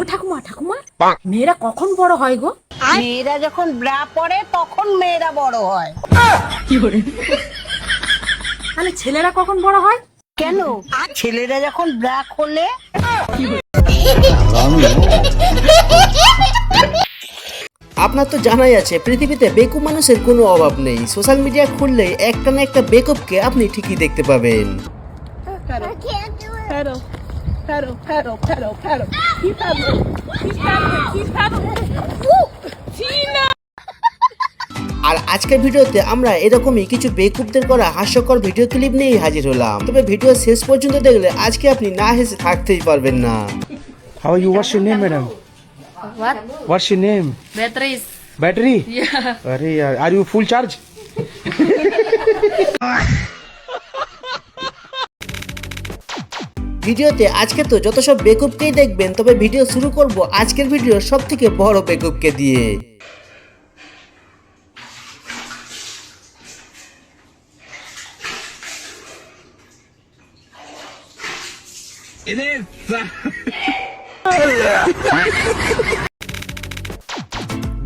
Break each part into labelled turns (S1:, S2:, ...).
S1: ও ঠাকুমা ঠাকুমা, মেয়েরা কখন বড় হয় গো?
S2: মেয়েরা যখন ব্রা পরে তখন মেয়েরা বড় হয়।
S1: তাহলে ছেলেরা কখন বড় হয়?
S2: কেন? ছেলেরা যখন ব্রা খোলে।
S3: আপনার তো জানাই আছে পৃথিবীতে বেকুব মানুষের কোনো অভাব নেই। সোশ্যাল মিডিয়া খুললে একটা না একটা বেকুবকে আপনি ঠিকই দেখতে পাবেন। আর আজকের ভিডিওতে আমরা এরকমই কিছু বেকুবদের করা হাস্যকর ভিডিও ক্লিপ নিয়ে হাজির হলাম। তবে ভিডিও শেষ পর্যন্ত দেখলে আজকে আপনি না হেসে থাকতেই পারবেন না।
S4: How are you? What's your name, madam?
S5: What?
S4: What's your name?
S5: Beatrice.
S4: Battery?
S5: Yeah.
S4: Arey yaar, are you full charge?
S3: ভিডিওতে আজকে তো যত সব বেকুবকেই দেখবেন, তবে ভিডিও শুরু করব আজকের ভিডিও সব থেকে বড় বেকুবকে দিয়ে।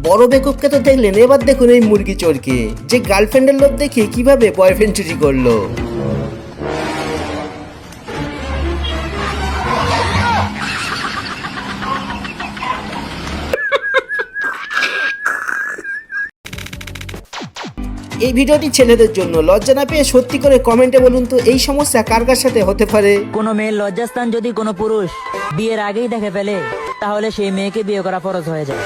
S3: বড় বেকুবকে তো দেখলেন, এবার দেখুন এই মুরগি চোরকে, যে গার্লফ্রেন্ডের লোভ দেখে কিভাবে বয়ফ্রেন্ড চুরি করলো। এই ভিডিওটি ছেলেদের জন্য। লজ্জা না পেয়ে সত্যি করে কমেন্টে বলুন তো এই সমস্যা কার কার সাথে হতে পারে।
S6: কোনো মেয়ের লজ্জাস্থান যদি কোনো পুরুষ বিয়ের আগেই দেখে ফেলে, তাহলে সেই মেয়েকে বিয়ে করা ফরজ হয়ে যায়।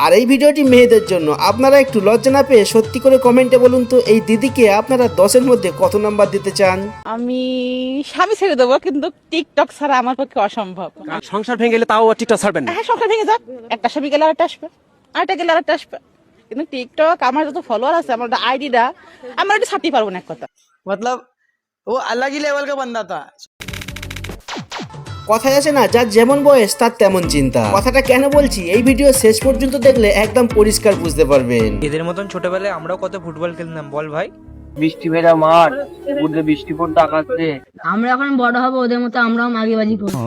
S3: আর এই ভিডিওটি মেয়েদের জন্য। আপনারা একটু লজ্জা না পেয়ে সত্যি করে কমেন্টে বলুন তো এই দিদিকে আপনারা 10-এর মধ্যে কত নাম্বার দিতে চান।
S7: আমি স্বামী ছেড়ে দেবো, কিন্তু টিকটক ছাড়া আমার পক্ষে অসম্ভব।
S4: সংসার ভেঙে গেলে তাও টিকটক ছাড়বেন না?
S7: হ্যাঁ, সংসার ভেঙে যাক, একটা স্বামী গেলে আরেকটা আসবে, আরেকটা গেলে আরেকটা আসবে, কিন্তু টিকটক আমার যত ফলোয়ার আছে, আমার আইডিটা আমার এটা ছাড়তেই পারবো না। এক কথা,
S8: मतलब वो अलग ही लेवल का बंदा था।
S3: কথায় আছে না, যার যেমন বয়স তার তেমন চিন্তা। কথাটা কেন বলছি এই ভিডিও শেষ পর্যন্ত দেখলে একদম পরিষ্কার বুঝতে পারবেন।
S9: এদের মতন ছোটবেলায় আমরাও কত ফুটবল খেলতাম, বল ভাই।
S8: বৃষ্টি ভেজা মাঠ, উঠে বৃষ্টি পড়তে আকাশে।
S5: আমরা এখন বড় হবো, ওদের মতো আমরাও মাগিবাজি করবো।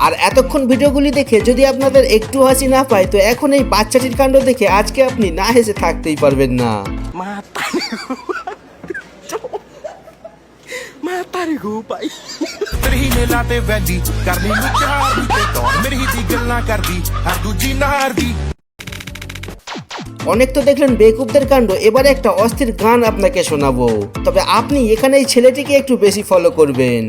S3: আর এতক্ষণ ভিডিওগুলি দেখে যদি আপনাদের একটু হাসি না পায়, তো এখন এই বাচ্চাটির কাণ্ড দেখে আজকে আপনি না হেসে থাকতেই পারবেন না। অনেক তো দেখলেন বেকুবদের কাণ্ড, এবারে একটা অস্থির গান আপনাকে শোনাবো। তবে আপনি এখানে এই ছেলেটিকে একটু বেশি ফলো করবেন।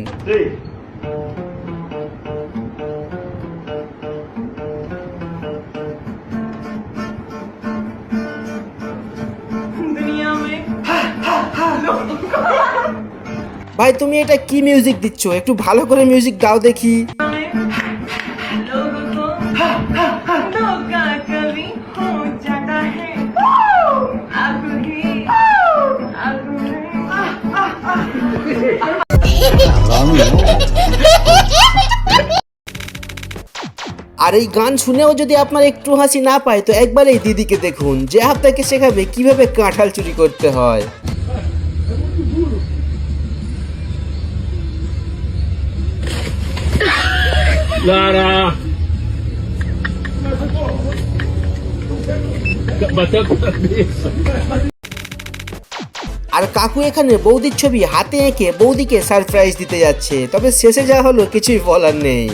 S3: ভাই তুমি এটা কি মিউজিক দিচ্ছ? একটু ভালো করে মিউজিক দাও দেখি। আর এই গান শুনেও যদি আপনার একটু হাসি না পায়, তো একবার এই দিদিকে দেখুন, যে আপনাকে শেখাবে কিভাবে কাঁঠাল চুরি করতে হয়। আর কাকু এখানে বৌদির ছবি হাতে এঁকে বৌদিকে সারপ্রাইজ দিতে যাচ্ছে। তবে শেষে যা হলো কিছুই বলার নেই।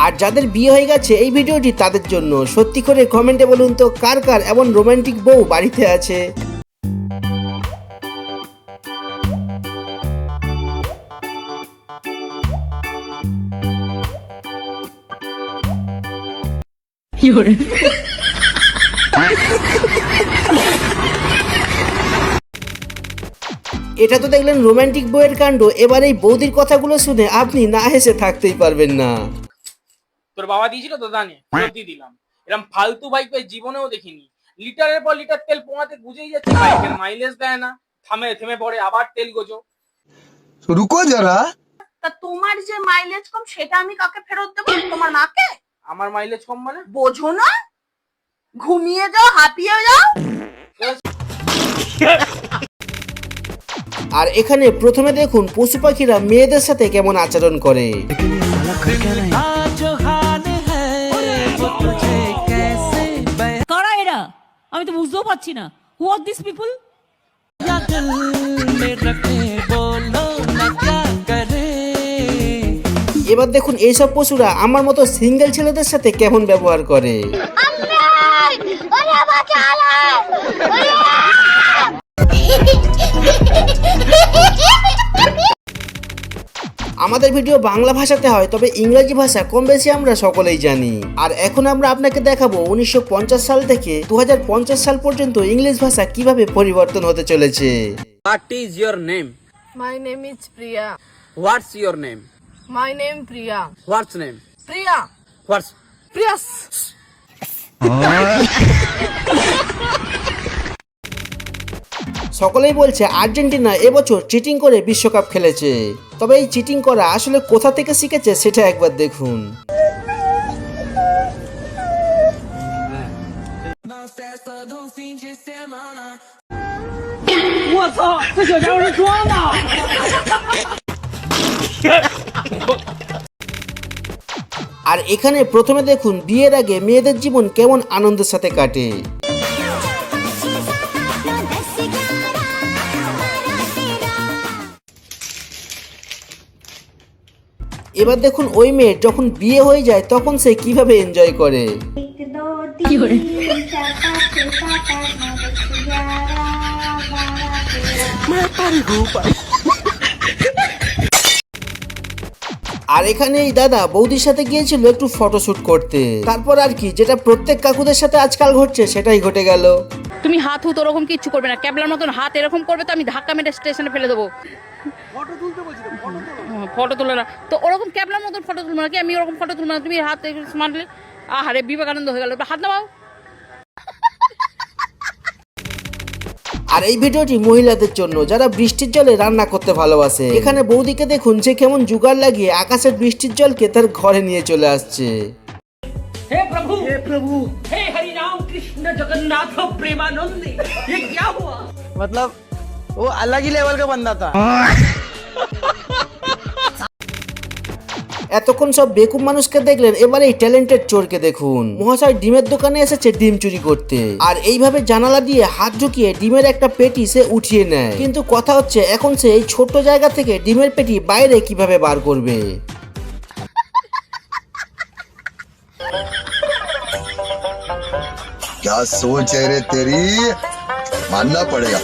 S3: আর যাদের বিয়ে হয়ে গেছে এই ভিডিওটি তাদের জন্য। সত্যি করে কমেন্টে বলুন তো কার কার এমন রোমান্টিক বউ বাড়িতে আছে। এটা তো দেখলেন রোমান্টিক বউয়ের কাণ্ড। এবার এই বৌদির কথাগুলো শুনে আপনি না হেসে থাকতেই পারবেন না।
S10: তোর বাবা দিয়েছিল তো দানে, ফেরত দিয়ে দিলাম। এরকম ফালতু বাইক জীবনেও দেখিনি। লিটারের পর লিটার তেল পোঙাতে বুঝেই যাচ্ছে বাইকের মাইলেজ দেয় না, থামে থেমে পড়ে আবার তেল গোজো।
S11: রুকো যারা।
S2: তা তোমার যে মাইলেজ কম সেটা আমি কাকে ফেরত দেবো? তোমার মাকে?
S10: আমার মাইলেজ কম মানে?
S2: বোঝো না? ঘুমিয়ে যাও, হাঁপিয়ে যাও।
S3: আর এখানে প্রথমে দেখুন পশু পাখিরা মেয়েদের সাথে কেমন আচরণ করে।
S5: কারা এরা? আমি তো বুঝতেও পারছি না। হু আর দিস পিপল?
S3: এবার দেখুন এইসব পশুরা আমার মতো সিঙ্গেল ছেলেদের সাথে কেমন ব্যবহার করে। আমাদের ভিডিও বাংলা ভাষাতে হয়, তবে ইংরেজি ভাষা কম বেশি আমরা সকলেই জানি। আর এখন আমরা আপনাকে দেখাবো 1950 সাল থেকে 2050 সাল পর্যন্ত ইংলিশ ভাষা কিভাবে পরিবর্তন হতে চলেছে।
S8: What is your name?
S2: My name is Priya.
S8: What's your name?
S2: My name Priya.
S8: What's name?
S2: Priya.
S8: What's?
S2: Prius.
S3: সকলেই বলছে আর্জেন্টিনা এবছর চিটিং করে বিশ্বকাপ খেলেছে, তবে এই চিটিং করা আসলে কোথা থেকে শিখেছে সেটা একবার দেখুন। আর এখানে প্রথমে দেখুন বিয়ের আগে মেয়েদের জীবন কেমন আনন্দের সাথে কাটে। এবার দেখুন ওই মেয়ের যখন বিয়ে হয়ে যায় তখন সে কিভাবে এনজয় করে। আর এখানে এই দাদা বৌদির সাথে গিয়েছিল একটু ফটোশুট করতে, তারপর আর কি যেটা প্রত্যেক কাকুদের সাথে আজকাল ঘটছে সেটাই ঘটে গেল।
S5: তুমি হাত হুত ওরকম কিচ্ছু করবে না, ক্যাবলার মতন হাত এরকম করবে তো আমি ধাক্কা মেরে স্টেশনে ফেলে দেবো। ফটো তুলে না তো ওরকম ক্যাবলার মতন ফটো তুলবো নাকি? আমি ওরকম ফটো তুলবো না, তুমি হাত মারলে আহারে বিবেকানন্দ হয়ে গেল। হাত নামাও।
S3: আর এই ভিডিওটি মহিলাদের জন্য যারা বৃষ্টির জলে রান্না করতে ভালোবাসে। এখানে বৌদিকে দেখুন যে কেমন জুগাড় লাগিয়ে আকাশের বৃষ্টির জলকে তার ঘরে নিয়ে চলে আসছে।
S10: হে প্রভু, হে প্রভু, হে হরি রাম কৃষ্ণ জগন্নাথ প্রেমানন্দে, ये क्या हुआ?
S9: मतलब वो अलग ही लेवल का बंदा था।
S3: এতক্ষণ সব বেকুব মানুষকে দেখলেন, এবার এই ট্যালেন্টেড চোরকে দেখুন। মহাশয় ডিমের দোকানে এসেছে ডিম চুরি করতে, আর এইভাবে জানালা দিয়ে হাত ঢুকিয়ে ডিমের একটা পেটি সে উঠিয়ে নেয়। কিন্তু কথা হচ্ছে এখন সে এই ছোট্ট জায়গা থেকে ডিমের পেটি বাইরে কিভাবে বার করবে।
S11: क्या सोच है रे तेरी, मानना पड़ेगा।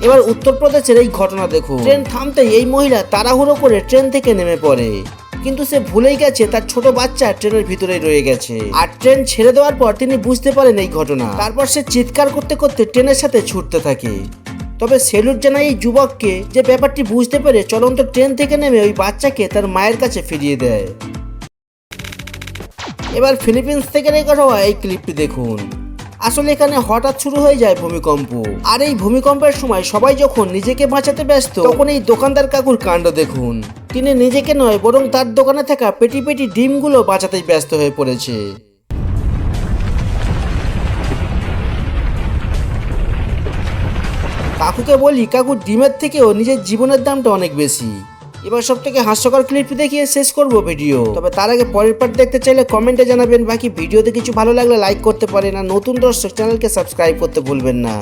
S3: এবার উত্তরপ্রদেশের এই ঘটনা দেখুন। ট্রেন থামতেই এই মহিলা তাড়াহুড়ো করে ট্রেন থেকে নেমে পড়ে, কিন্তু সে ভুলেই গেছে তার ছোট বাচ্চা ট্রেনের ভিতরে রয়ে গেছে। আর ট্রেন ছেড়ে দেওয়ার পর তিনি বুঝতে পারেন এই ঘটনা। তারপর সে চিৎকার করতে করতে ট্রেনের সাথে ছুটতে থাকে। তবে সেলুট জানাই এই যুবককে, যে ব্যাপারটি বুঝতে পেরে চলন্ত ট্রেন থেকে নেমে ওই বাচ্চাকে তার মায়ের কাছে ফিরিয়ে দেয়। এবার ফিলিপিন্স থেকে রেকর্ড হওয়া এই ক্লিপটি দেখুন। আসলে এখানে হঠাৎ শুরু হয়ে যায় ভূমিকম্প, আর এই ভূমিকম্পের সময় সবাই যখন নিজেকে বাঁচাতে ব্যস্ত, তখন এই দোকানদার কাকুর কাণ্ড দেখুন। তিনি নিজেকে নয় বরং তার দোকানে থাকা পেটি পেটি ডিমগুলো বাঁচাতেই ব্যস্ত হয়ে পড়েছে। কাকুকে বলি, কাকু ডিমের থেকেও নিজের জীবনের দামটা অনেক বেশি। এবার সব থেকে হাস্যকর ক্লিপ দেখিয়ে শেষ করব ভিডিও। তবে তার আগে পরের পার্ট দেখতে চাইলে কমেন্টে জানাবেন। বাকি ভিডিওতে কিছু ভালো লাগলে লাইক করতে পারেন, আর নতুন দর্শক চ্যানেলকে সাবস্ক্রাইব করতে ভুলবেন না।